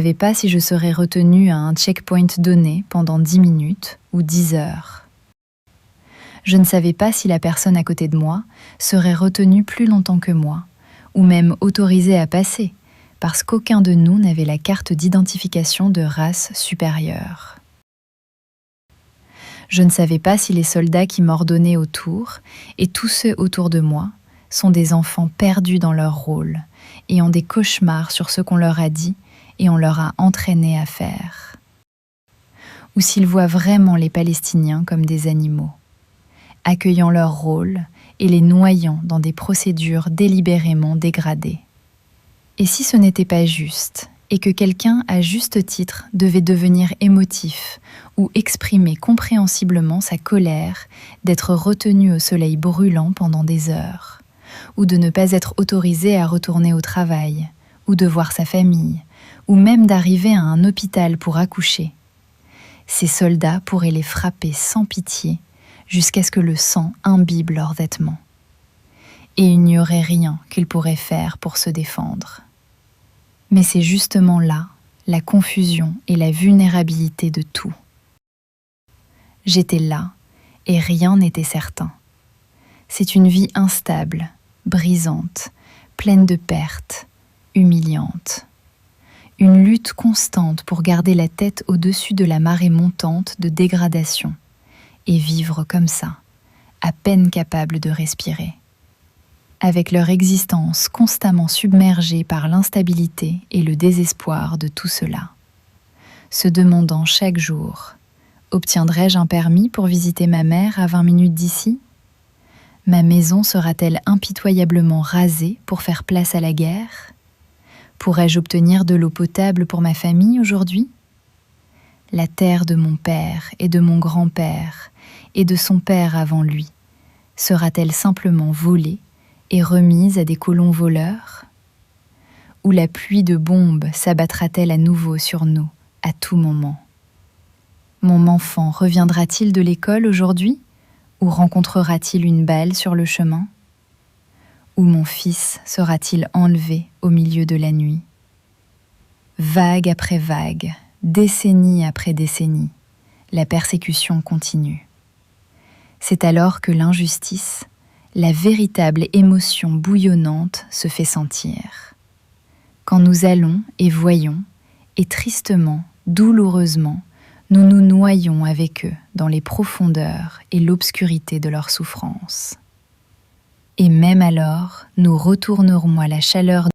Je ne savais pas si je serais retenue à un checkpoint donné pendant 10 minutes ou 10 heures. Je ne savais pas si la personne à côté de moi serait retenue plus longtemps que moi, ou même autorisée à passer, parce qu'aucun de nous n'avait la carte d'identification de race supérieure. Je ne savais pas si les soldats qui m'ordonnaient autour, et tous ceux autour de moi, sont des enfants perdus dans leur rôle, et ont des cauchemars sur ce qu'on leur a dit et on leur a entraînés à faire. Ou s'ils voient vraiment les Palestiniens comme des animaux, accueillant leur rôle et les noyant dans des procédures délibérément dégradées. Et si ce n'était pas juste, et que quelqu'un à juste titre devait devenir émotif ou exprimer compréhensiblement sa colère d'être retenu au soleil brûlant pendant des heures, ou de ne pas être autorisé à retourner au travail, ou de voir sa famille, ou même d'arriver à un hôpital pour accoucher, ces soldats pourraient les frapper sans pitié jusqu'à ce que le sang imbibe leurs vêtements. Et il n'y aurait rien qu'ils pourraient faire pour se défendre. Mais c'est justement là la confusion et la vulnérabilité de tout. J'étais là et rien n'était certain. C'est une vie instable, brisante, pleine de pertes, humiliante. Une lutte constante pour garder la tête au-dessus de la marée montante de dégradation et vivre comme ça, à peine capable de respirer. Avec leur existence constamment submergée par l'instabilité et le désespoir de tout cela, se demandant chaque jour « Obtiendrai-je un permis pour visiter ma mère à 20 minutes d'ici ? Ma maison sera-t-elle impitoyablement rasée pour faire place à la guerre ? Pourrais-je obtenir de l'eau potable pour ma famille aujourd'hui ? La terre de mon père et de mon grand-père et de son père avant lui sera-t-elle simplement volée et remise à des colons voleurs ? Ou la pluie de bombes s'abattra-t-elle à nouveau sur nous, à tout moment ? Mon enfant reviendra-t-il de l'école aujourd'hui ? Ou rencontrera-t-il une balle sur le chemin ? Ou mon fils sera-t-il enlevé au milieu de la nuit ? Vague après vague, décennie après décennie, la persécution continue. C'est alors que l'injustice, la véritable émotion bouillonnante, se fait sentir. Quand nous allons et voyons, et tristement, douloureusement, nous nous noyons avec eux dans les profondeurs et l'obscurité de leur souffrance. Et même alors, nous retournerons à la chaleur